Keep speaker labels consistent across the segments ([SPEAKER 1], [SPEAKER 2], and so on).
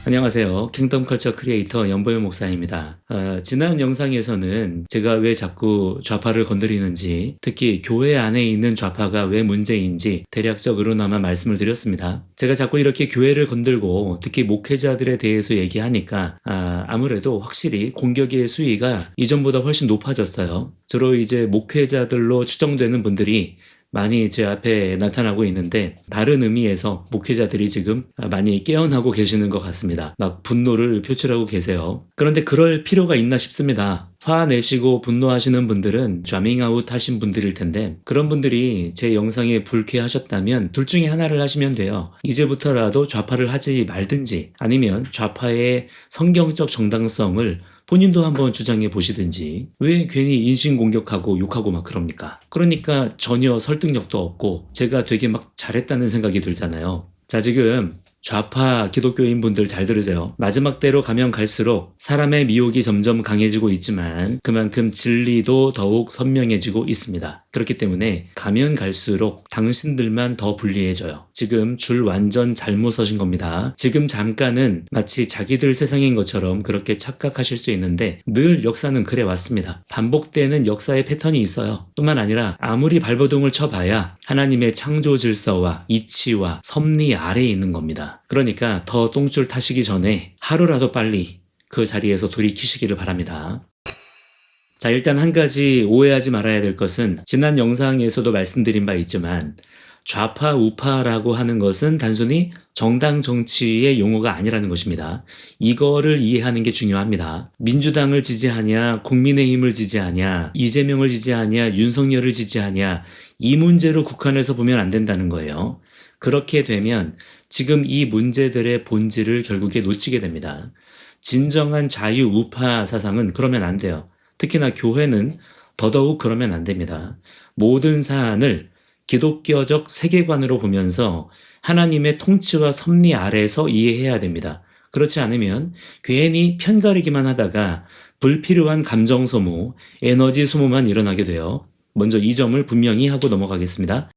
[SPEAKER 1] 안녕하세요. 킹덤 컬처 크리에이터 연보영 목사입니다. 지난 영상에서는 제가 왜 자꾸 좌파를 건드리는지, 특히 교회 안에 있는 좌파가 왜 문제인지 대략적으로나마 말씀을 드렸습니다. 제가 자꾸 이렇게 교회를 건들고 특히 목회자들에 대해서 얘기하니까 아무래도 확실히 공격의 수위가 이전보다 훨씬 높아졌어요. 주로 이제 목회자들로 추정되는 분들이 많이 제 앞에 나타나고 있는데, 다른 의미에서 목회자들이 지금 많이 깨어나고 계시는 것 같습니다. 막 분노를 표출하고 계세요. 그런데 그럴 필요가 있나 싶습니다. 화내시고 분노하시는 분들은 자밍아웃 하신 분들일 텐데, 그런 분들이 제 영상에 불쾌하셨다면 둘 중에 하나를 하시면 돼요. 이제부터라도 좌파를 하지 말든지, 아니면 좌파의 성경적 정당성을 본인도 한번 주장해 보시든지. 왜 괜히 인신공격하고 욕하고 막 그럽니까? 그러니까 전혀 설득력도 없고 제가 되게 막 잘했다는 생각이 들잖아요. 자, 지금 좌파 기독교인 분들 잘 들으세요. 마지막 때로 가면 갈수록 사람의 미혹이 점점 강해지고 있지만 그만큼 진리도 더욱 선명해지고 있습니다. 그렇기 때문에 가면 갈수록 당신들만 더 불리해져요. 지금 줄 완전 잘못 서신 겁니다. 지금 잠깐은 마치 자기들 세상인 것처럼 그렇게 착각하실 수 있는데, 늘 역사는 그래 왔습니다. 반복되는 역사의 패턴이 있어요. 뿐만 아니라 아무리 발버둥을 쳐봐야 하나님의 창조 질서와 이치와 섭리 아래에 있는 겁니다. 그러니까 더 똥줄 타시기 전에 하루라도 빨리 그 자리에서 돌이키시기를 바랍니다. 자, 일단 한 가지 오해하지 말아야 될 것은, 지난 영상에서도 말씀드린 바 있지만 좌파 우파라고 하는 것은 단순히 정당 정치의 용어가 아니라는 것입니다. 이거를 이해하는 게 중요합니다. 민주당을 지지하냐, 국민의힘을 지지하냐, 이재명을 지지하냐, 윤석열을 지지하냐, 이 문제로 국한해서 보면 안 된다는 거예요. 그렇게 되면 지금 이 문제들의 본질을 결국에 놓치게 됩니다. 진정한 자유 우파 사상은 그러면 안 돼요. 특히나 교회는 더더욱 그러면 안 됩니다. 모든 사안을 기독교적 세계관으로 보면서 하나님의 통치와 섭리 아래에서 이해해야 됩니다. 그렇지 않으면 괜히 편가르기만 하다가 불필요한 감정 소모, 에너지 소모만 일어나게 돼요. 먼저 이 점을 분명히 하고 넘어가겠습니다.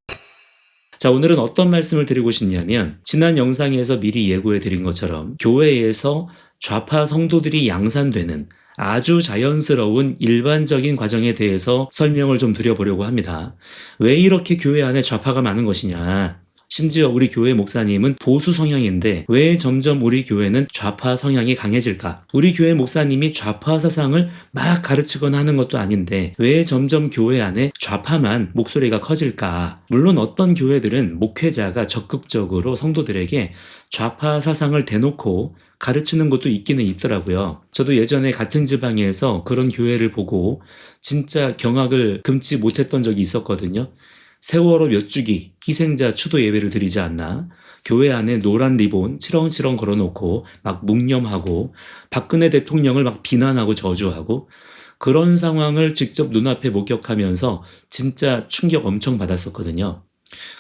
[SPEAKER 1] 자, 오늘은 어떤 말씀을 드리고 싶냐면, 지난 영상에서 미리 예고해 드린 것처럼 교회에서 좌파 성도들이 양산되는 아주 자연스러운 일반적인 과정에 대해서 설명을 좀 드려보려고 합니다. 왜 이렇게 교회 안에 좌파가 많은 것이냐? 심지어 우리 교회 목사님은 보수 성향인데 왜 점점 우리 교회는 좌파 성향이 강해질까? 우리 교회 목사님이 좌파 사상을 막 가르치거나 하는 것도 아닌데 왜 점점 교회 안에 좌파만 목소리가 커질까? 물론 어떤 교회들은 목회자가 적극적으로 성도들에게 좌파 사상을 대놓고 가르치는 것도 있기는 있더라고요. 저도 예전에 같은 지방에서 그런 교회를 보고 진짜 경악을 금치 못했던 적이 있었거든요. 세월호 몇 주기 희생자 추도 예배를 드리지 않나? 교회 안에 노란 리본 치렁치렁 걸어놓고 막 묵념하고 박근혜 대통령을 막 비난하고 저주하고, 그런 상황을 직접 눈앞에 목격하면서 진짜 충격 엄청 받았었거든요.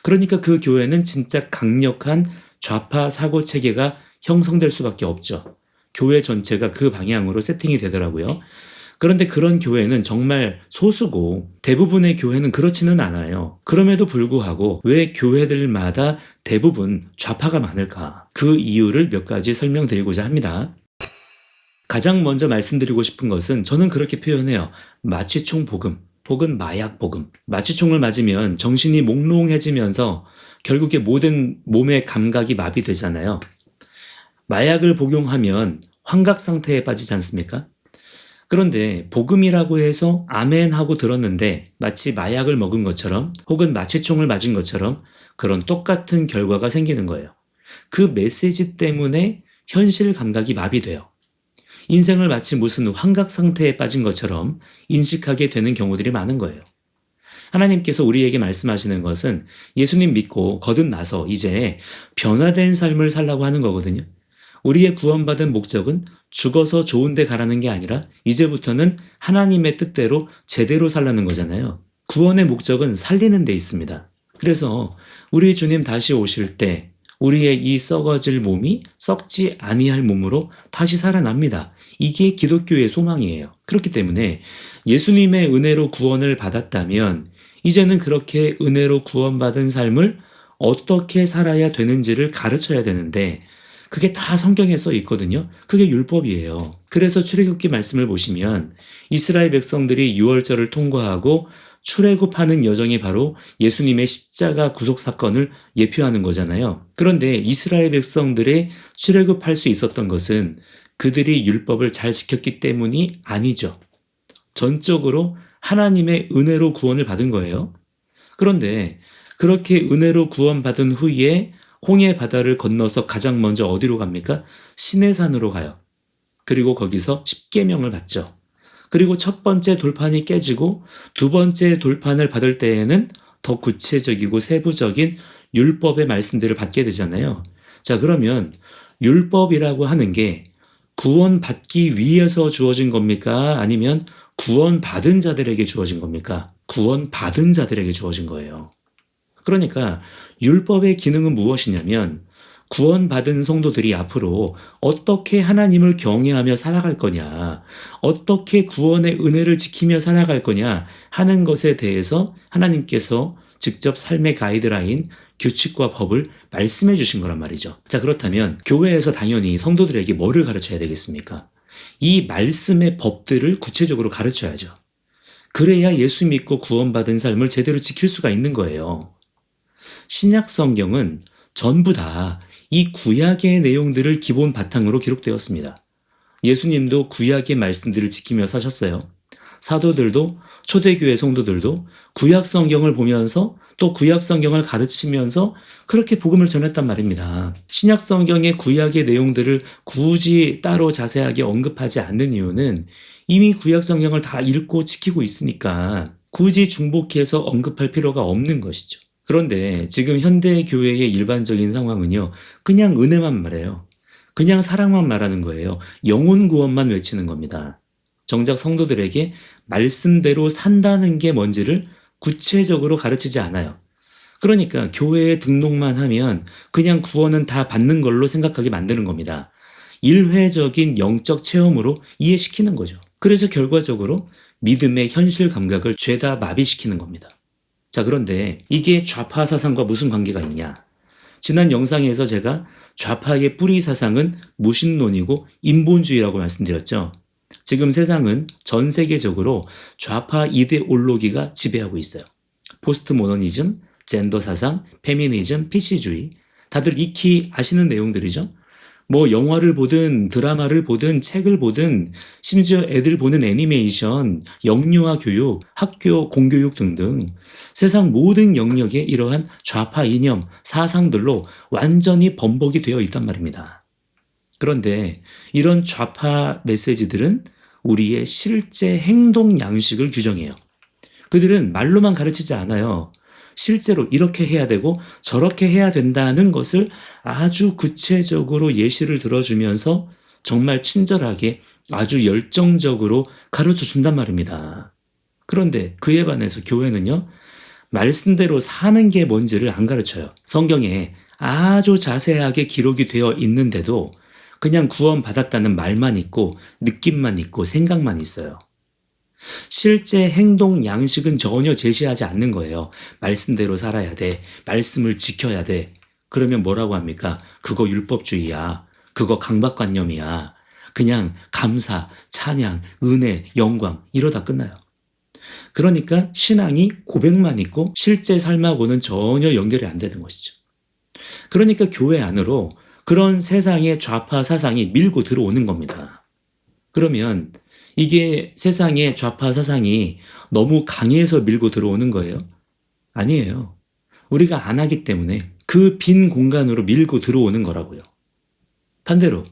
[SPEAKER 1] 그러니까 그 교회는 진짜 강력한 좌파 사고 체계가 형성될 수밖에 없죠. 교회 전체가 그 방향으로 세팅이 되더라고요. 그런데 그런 교회는 정말 소수고 대부분의 교회는 그렇지는 않아요. 그럼에도 불구하고 왜 교회들마다 대부분 좌파가 많을까? 그 이유를 몇 가지 설명드리고자 합니다. 가장 먼저 말씀드리고 싶은 것은, 저는 그렇게 표현해요. 마취총 복음 혹은 마약 복음. 마취총을 맞으면 정신이 몽롱해지면서 결국에 모든 몸의 감각이 마비되잖아요. 마약을 복용하면 환각 상태에 빠지지 않습니까? 그런데 복음이라고 해서 아멘 하고 들었는데 마치 마약을 먹은 것처럼 혹은 마취총을 맞은 것처럼 그런 똑같은 결과가 생기는 거예요. 그 메시지 때문에 현실 감각이 마비돼요. 인생을 마치 무슨 환각 상태에 빠진 것처럼 인식하게 되는 경우들이 많은 거예요. 하나님께서 우리에게 말씀하시는 것은 예수님 믿고 거듭나서 이제 변화된 삶을 살라고 하는 거거든요. 우리의 구원받은 목적은 죽어서 좋은 데 가라는 게 아니라 이제부터는 하나님의 뜻대로 제대로 살라는 거잖아요. 구원의 목적은 살리는 데 있습니다. 그래서 우리 주님 다시 오실 때 우리의 이 썩어질 몸이 썩지 아니할 몸으로 다시 살아납니다. 이게 기독교의 소망이에요. 그렇기 때문에 예수님의 은혜로 구원을 받았다면 이제는 그렇게 은혜로 구원받은 삶을 어떻게 살아야 되는지를 가르쳐야 되는데, 그게 다 성경에 써 있거든요. 그게 율법이에요. 그래서 출애굽기 말씀을 보시면 이스라엘 백성들이 유월절을 통과하고 출애굽하는 여정이 바로 예수님의 십자가 구속 사건을 예표하는 거잖아요. 그런데 이스라엘 백성들의 출애굽할 수 있었던 것은 그들이 율법을 잘 지켰기 때문이 아니죠. 전적으로 하나님의 은혜로 구원을 받은 거예요. 그런데 그렇게 은혜로 구원받은 후에 홍해 바다를 건너서 가장 먼저 어디로 갑니까? 시내산으로 가요. 그리고 거기서 십계명을 받죠. 그리고 첫 번째 돌판이 깨지고 두 번째 돌판을 받을 때에는 더 구체적이고 세부적인 율법의 말씀들을 받게 되잖아요. 자, 그러면 율법이라고 하는 게 구원받기 위해서 주어진 겁니까? 아니면 구원받은 자들에게 주어진 겁니까? 구원받은 자들에게 주어진 거예요. 그러니까 율법의 기능은 무엇이냐면 구원받은 성도들이 앞으로 어떻게 하나님을 경외하며 살아갈 거냐, 어떻게 구원의 은혜를 지키며 살아갈 거냐 하는 것에 대해서 하나님께서 직접 삶의 가이드라인, 규칙과 법을 말씀해 주신 거란 말이죠. 자, 그렇다면 교회에서 당연히 성도들에게 뭐를 가르쳐야 되겠습니까? 이 말씀의 법들을 구체적으로 가르쳐야죠. 그래야 예수 믿고 구원받은 삶을 제대로 지킬 수가 있는 거예요. 신약 성경은 전부 다 이 구약의 내용들을 기본 바탕으로 기록되었습니다. 예수님도 구약의 말씀들을 지키며 사셨어요. 사도들도 초대교회 성도들도 구약 성경을 보면서 또 구약 성경을 가르치면서 그렇게 복음을 전했단 말입니다. 신약 성경의 구약의 내용들을 굳이 따로 자세하게 언급하지 않는 이유는 이미 구약 성경을 다 읽고 지키고 있으니까 굳이 중복해서 언급할 필요가 없는 것이죠. 그런데 지금 현대 교회의 일반적인 상황은요, 그냥 은혜만 말해요. 그냥 사랑만 말하는 거예요. 영혼 구원만 외치는 겁니다. 정작 성도들에게 말씀대로 산다는 게 뭔지를 구체적으로 가르치지 않아요. 그러니까 교회에 등록만 하면 그냥 구원은 다 받는 걸로 생각하게 만드는 겁니다. 일회적인 영적 체험으로 이해시키는 거죠. 그래서 결과적으로 믿음의 현실 감각을 죄다 마비시키는 겁니다. 자, 그런데 이게 좌파 사상과 무슨 관계가 있냐? 지난 영상에서 제가 좌파의 뿌리 사상은 무신론이고 인본주의라고 말씀드렸죠. 지금 세상은 전 세계적으로 좌파 이데올로기가 지배하고 있어요. 포스트 모더니즘, 젠더 사상, 페미니즘, PC주의. 다들 익히 아시는 내용들이죠. 뭐 영화를 보든 드라마를 보든 책을 보든 심지어 애들 보는 애니메이션, 영유아 교육, 학교 공교육 등등 세상 모든 영역에 이러한 좌파 이념, 사상들로 완전히 범벅이 되어 있단 말입니다. 그런데 이런 좌파 메시지들은 우리의 실제 행동 양식을 규정해요. 그들은 말로만 가르치지 않아요. 실제로 이렇게 해야 되고 저렇게 해야 된다는 것을 아주 구체적으로 예시를 들어주면서 정말 친절하게 아주 열정적으로 가르쳐 준단 말입니다. 그런데 그에 반해서 교회는요, 말씀대로 사는 게 뭔지를 안 가르쳐요. 성경에 아주 자세하게 기록이 되어 있는데도 그냥 구원받았다는 말만 있고 느낌만 있고 생각만 있어요. 실제 행동 양식은 전혀 제시하지 않는 거예요. 말씀대로 살아야 돼. 말씀을 지켜야 돼. 그러면 뭐라고 합니까? 그거 율법주의야. 그거 강박관념이야. 그냥 감사, 찬양, 은혜, 영광 이러다 끝나요. 그러니까 신앙이 고백만 있고 실제 삶하고는 전혀 연결이 안 되는 것이죠. 그러니까 교회 안으로 그런 세상의 좌파 사상이 밀고 들어오는 겁니다. 그러면 이게 세상의 좌파 사상이 너무 강해서 밀고 들어오는 거예요? 아니에요. 우리가 안 하기 때문에 그 빈 공간으로 밀고 들어오는 거라고요. 반대로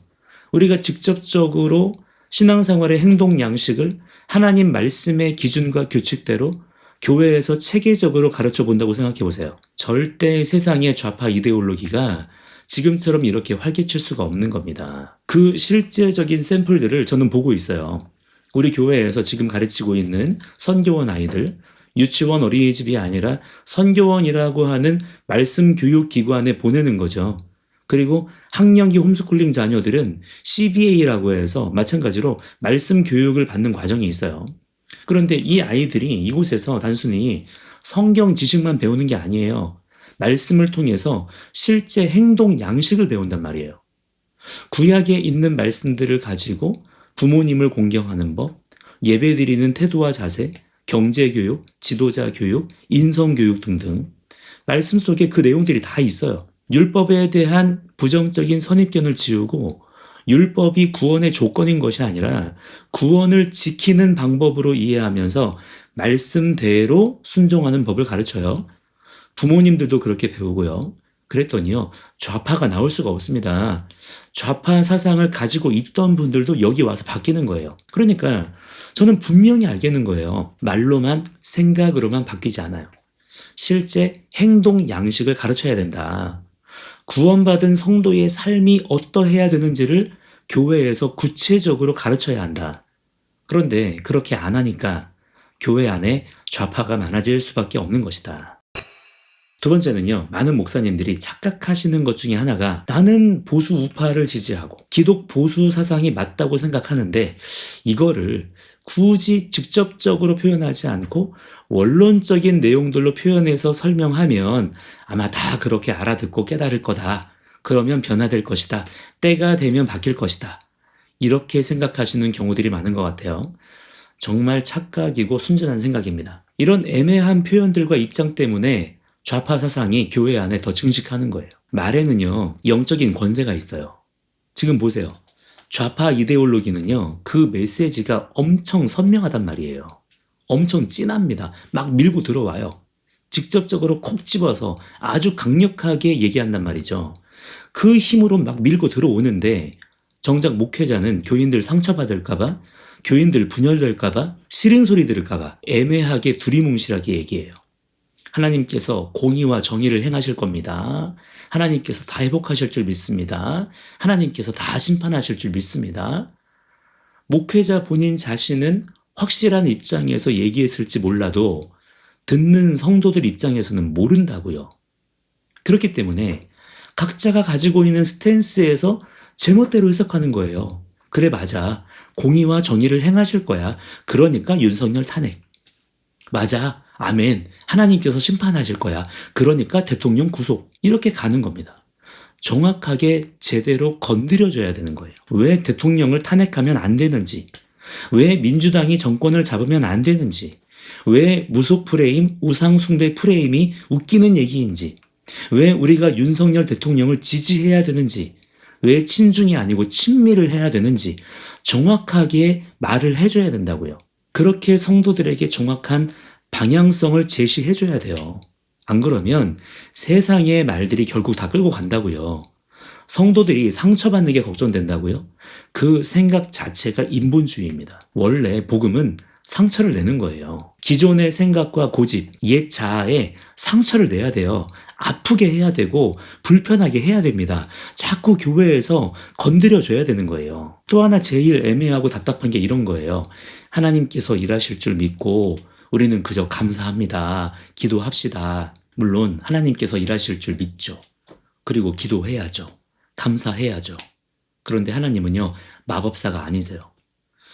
[SPEAKER 1] 우리가 직접적으로 신앙생활의 행동 양식을 하나님 말씀의 기준과 규칙대로 교회에서 체계적으로 가르쳐 본다고 생각해 보세요. 절대 세상의 좌파 이데올로기가 지금처럼 이렇게 활개칠 수가 없는 겁니다. 그 실제적인 샘플들을 저는 보고 있어요. 우리 교회에서 지금 가르치고 있는 선교원 아이들, 유치원 어린이집이 아니라 선교원이라고 하는 말씀 교육 기관에 보내는 거죠. 그리고 학령기 홈스쿨링 자녀들은 CBA라고 해서 마찬가지로 말씀 교육을 받는 과정이 있어요. 그런데 이 아이들이 이곳에서 단순히 성경 지식만 배우는 게 아니에요. 말씀을 통해서 실제 행동 양식을 배운단 말이에요. 구약에 있는 말씀들을 가지고 부모님을 공경하는 법, 예배드리는 태도와 자세, 경제교육, 지도자 교육, 인성교육 등등 말씀 속에 그 내용들이 다 있어요. 율법에 대한 부정적인 선입견을 지우고 율법이 구원의 조건인 것이 아니라 구원을 지키는 방법으로 이해하면서 말씀대로 순종하는 법을 가르쳐요. 부모님들도 그렇게 배우고요. 그랬더니요, 좌파가 나올 수가 없습니다. 좌파 사상을 가지고 있던 분들도 여기 와서 바뀌는 거예요. 그러니까 저는 분명히 알겠는 거예요. 말로만, 생각으로만 바뀌지 않아요. 실제 행동 양식을 가르쳐야 된다. 구원받은 성도의 삶이 어떠해야 되는지를 교회에서 구체적으로 가르쳐야 한다. 그런데 그렇게 안 하니까 교회 안에 좌파가 많아질 수밖에 없는 것이다. 두 번째는요, 많은 목사님들이 착각하시는 것 중에 하나가 나는 보수 우파를 지지하고 기독 보수 사상이 맞다고 생각하는데 이거를 굳이 직접적으로 표현하지 않고 원론적인 내용들로 표현해서 설명하면 아마 다 그렇게 알아듣고 깨달을 거다. 그러면 변화될 것이다. 때가 되면 바뀔 것이다. 이렇게 생각하시는 경우들이 많은 것 같아요. 정말 착각이고 순전한 생각입니다. 이런 애매한 표현들과 입장 때문에 좌파 사상이 교회 안에 더 증식하는 거예요. 말에는요, 영적인 권세가 있어요. 지금 보세요. 좌파 이데올로기는요, 그 메시지가 엄청 선명하단 말이에요. 엄청 진합니다. 막 밀고 들어와요. 직접적으로 콕 집어서 아주 강력하게 얘기한단 말이죠. 그 힘으로 막 밀고 들어오는데 정작 목회자는 교인들 상처받을까봐, 교인들 분열될까봐, 싫은 소리 들을까봐 애매하게 두리뭉실하게 얘기해요. 하나님께서 공의와 정의를 행하실 겁니다. 하나님께서 다 회복하실 줄 믿습니다. 하나님께서 다 심판하실 줄 믿습니다. 목회자 본인 자신은 확실한 입장에서 얘기했을지 몰라도 듣는 성도들 입장에서는 모른다고요. 그렇기 때문에 각자가 가지고 있는 스탠스에서 제멋대로 해석하는 거예요. 그래, 맞아. 공의와 정의를 행하실 거야. 그러니까 윤석열 탄핵. 맞아. 아멘. 하나님께서 심판하실 거야. 그러니까 대통령 구속. 이렇게 가는 겁니다. 정확하게 제대로 건드려줘야 되는 거예요. 왜 대통령을 탄핵하면 안 되는지, 왜 민주당이 정권을 잡으면 안 되는지, 왜 무속 프레임, 우상 숭배 프레임이 웃기는 얘기인지, 왜 우리가 윤석열 대통령을 지지해야 되는지, 왜 친중이 아니고 친미를 해야 되는지 정확하게 말을 해줘야 된다고요. 그렇게 성도들에게 정확한 방향성을 제시해줘야 돼요. 안 그러면 세상의 말들이 결국 다 끌고 간다고요. 성도들이 상처받는 게 걱정된다고요? 그 생각 자체가 인본주의입니다. 원래 복음은 상처를 내는 거예요. 기존의 생각과 고집, 옛 자아에 상처를 내야 돼요. 아프게 해야 되고 불편하게 해야 됩니다. 자꾸 교회에서 건드려줘야 되는 거예요. 또 하나 제일 애매하고 답답한 게 이런 거예요. 하나님께서 일하실 줄 믿고 우리는 그저 감사합니다. 기도합시다. 물론 하나님께서 일하실 줄 믿죠. 그리고 기도해야죠. 감사해야죠. 그런데 하나님은요, 마법사가 아니세요.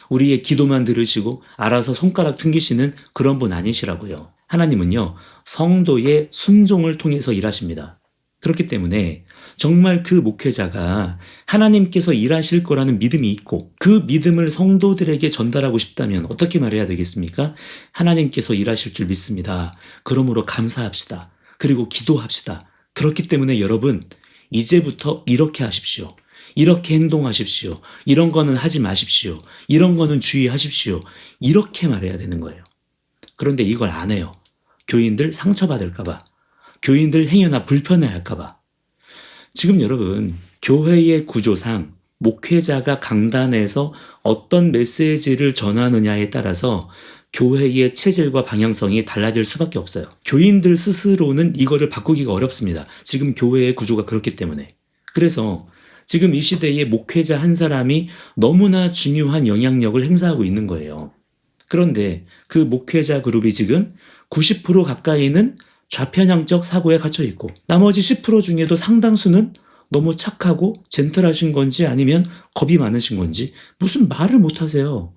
[SPEAKER 1] 우리의 기도만 들으시고 알아서 손가락 튕기시는 그런 분 아니시라고요. 하나님은요, 성도의 순종을 통해서 일하십니다. 그렇기 때문에 정말 그 목회자가 하나님께서 일하실 거라는 믿음이 있고 그 믿음을 성도들에게 전달하고 싶다면 어떻게 말해야 되겠습니까? 하나님께서 일하실 줄 믿습니다. 그러므로 감사합시다. 그리고 기도합시다. 그렇기 때문에 여러분, 이제부터 이렇게 하십시오. 이렇게 행동하십시오. 이런 거는 하지 마십시오. 이런 거는 주의하십시오. 이렇게 말해야 되는 거예요. 그런데 이걸 안 해요. 교인들 상처받을까봐. 교인들 행여나 불편해할까봐. 지금 여러분, 교회의 구조상 목회자가 강단에서 어떤 메시지를 전하느냐에 따라서 교회의 체질과 방향성이 달라질 수밖에 없어요. 교인들 스스로는 이거를 바꾸기가 어렵습니다. 지금 교회의 구조가 그렇기 때문에. 그래서 지금 이 시대에 목회자 한 사람이 너무나 중요한 영향력을 행사하고 있는 거예요. 그런데 그 목회자 그룹이 지금 90% 가까이는 좌편향적 사고에 갇혀 있고 나머지 10% 중에도 상당수는 너무 착하고 젠틀하신 건지 아니면 겁이 많으신 건지 무슨 말을 못 하세요.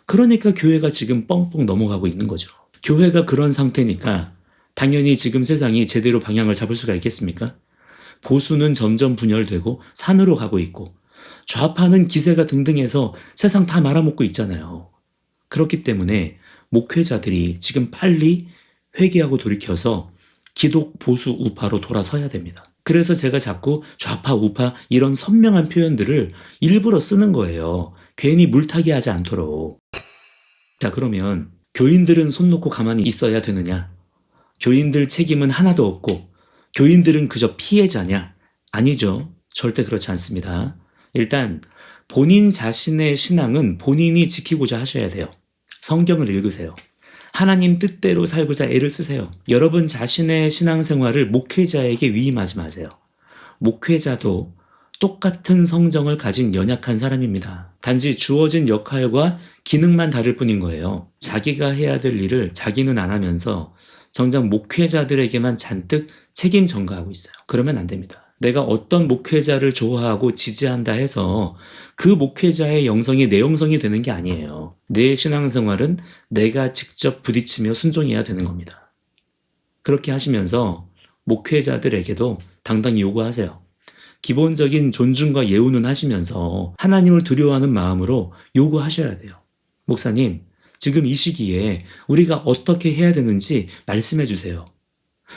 [SPEAKER 1] 그러니까 교회가 지금 뻥뻥 넘어가고 있는 거죠. 교회가 그런 상태니까 당연히 지금 세상이 제대로 방향을 잡을 수가 있겠습니까? 보수는 점점 분열되고 산으로 가고 있고 좌파는 기세가 등등해서 세상 다 말아먹고 있잖아요. 그렇기 때문에 목회자들이 지금 빨리 회개하고 돌이켜서 기독 보수 우파로 돌아서야 됩니다. 그래서 제가 자꾸 좌파 우파 이런 선명한 표현들을 일부러 쓰는 거예요. 괜히 물타기 하지 않도록. 자, 그러면 교인들은 손 놓고 가만히 있어야 되느냐? 교인들 책임은 하나도 없고 교인들은 그저 피해자냐? 아니죠. 절대 그렇지 않습니다. 일단 본인 자신의 신앙은 본인이 지키고자 하셔야 돼요. 성경을 읽으세요. 하나님 뜻대로 살고자 애를 쓰세요. 여러분 자신의 신앙생활을 목회자에게 위임하지 마세요. 목회자도 똑같은 성정을 가진 연약한 사람입니다. 단지 주어진 역할과 기능만 다를 뿐인 거예요. 자기가 해야 될 일을 자기는 안 하면서 정작 목회자들에게만 잔뜩 책임 전가하고 있어요. 그러면 안 됩니다. 내가 어떤 목회자를 좋아하고 지지한다 해서 그 목회자의 영성이 내 영성이 되는 게 아니에요. 내 신앙생활은 내가 직접 부딪히며 순종해야 되는 겁니다. 그렇게 하시면서 목회자들에게도 당당히 요구하세요. 기본적인 존중과 예우는 하시면서 하나님을 두려워하는 마음으로 요구하셔야 돼요. 목사님, 지금 이 시기에 우리가 어떻게 해야 되는지 말씀해 주세요.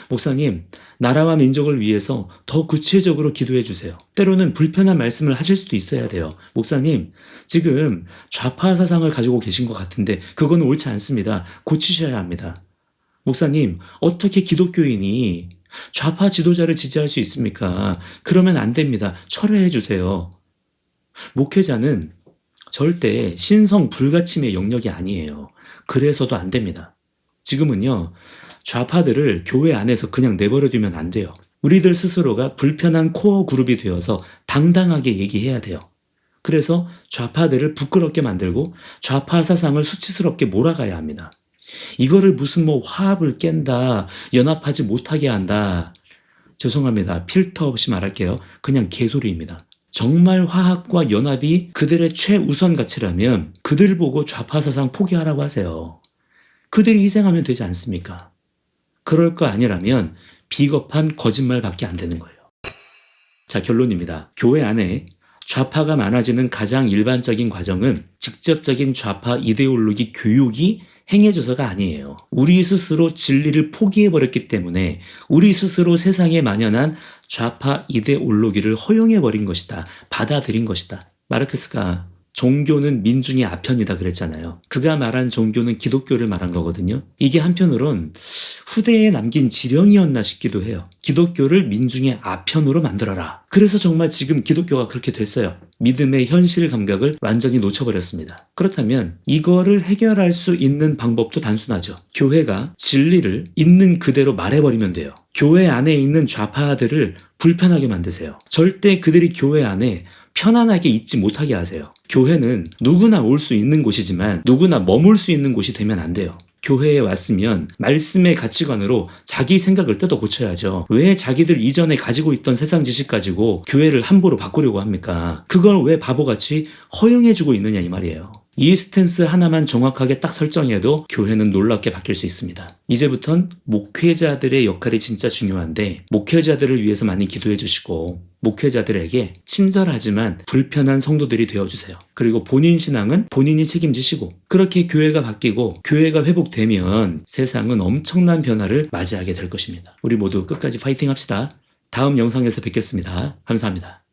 [SPEAKER 1] 목사님, 나라와 민족을 위해서 더 구체적으로 기도해 주세요. 때로는 불편한 말씀을 하실 수도 있어야 돼요. 목사님, 지금 좌파 사상을 가지고 계신 것 같은데 그건 옳지 않습니다. 고치셔야 합니다. 목사님, 어떻게 기독교인이 좌파 지도자를 지지할 수 있습니까? 그러면 안 됩니다. 철회해 주세요. 목회자는 절대 신성 불가침의 영역이 아니에요. 그래서도 안 됩니다. 지금은요, 좌파들을 교회 안에서 그냥 내버려두면 안 돼요. 우리들 스스로가 불편한 코어 그룹이 되어서 당당하게 얘기해야 돼요. 그래서 좌파들을 부끄럽게 만들고 좌파 사상을 수치스럽게 몰아가야 합니다. 이거를 무슨 화합을 깬다, 연합하지 못하게 한다. 죄송합니다. 필터 없이 말할게요. 그냥 개소리입니다. 정말 화합과 연합이 그들의 최우선 가치라면 그들 보고 좌파 사상 포기하라고 하세요. 그들이 희생하면 되지 않습니까? 그럴 거 아니라면 비겁한 거짓말밖에 안 되는 거예요. 자, 결론입니다. 교회 안에 좌파가 많아지는 가장 일반적인 과정은 직접적인 좌파 이데올로기 교육이 행해져서가 아니에요. 우리 스스로 진리를 포기해버렸기 때문에 우리 스스로 세상에 만연한 좌파 이데올로기를 허용해버린 것이다. 받아들인 것이다. 마르크스가 종교는 민중의 아편이다 그랬잖아요. 그가 말한 종교는 기독교를 말한 거거든요. 이게 한편으론 후대에 남긴 지령이었나 싶기도 해요. 기독교를 민중의 아편으로 만들어라. 그래서 정말 지금 기독교가 그렇게 됐어요. 믿음의 현실 감각을 완전히 놓쳐버렸습니다. 그렇다면 이거를 해결할 수 있는 방법도 단순하죠. 교회가 진리를 있는 그대로 말해버리면 돼요. 교회 안에 있는 좌파들을 불편하게 만드세요. 절대 그들이 교회 안에 편안하게 있지 못하게 하세요. 교회는 누구나 올 수 있는 곳이지만 누구나 머물 수 있는 곳이 되면 안 돼요. 교회에 왔으면 말씀의 가치관으로 자기 생각을 뜯어 고쳐야죠. 왜 자기들 이전에 가지고 있던 세상 지식 가지고 교회를 함부로 바꾸려고 합니까? 그걸 왜 바보같이 허용해주고 있느냐 이 말이에요. 이 스탠스 하나만 정확하게 딱 설정해도 교회는 놀랍게 바뀔 수 있습니다. 이제부턴 목회자들의 역할이 진짜 중요한데 목회자들을 위해서 많이 기도해 주시고 목회자들에게 친절하지만 불편한 성도들이 되어주세요. 그리고 본인 신앙은 본인이 책임지시고 그렇게 교회가 바뀌고 교회가 회복되면 세상은 엄청난 변화를 맞이하게 될 것입니다. 우리 모두 끝까지 파이팅 합시다. 다음 영상에서 뵙겠습니다. 감사합니다.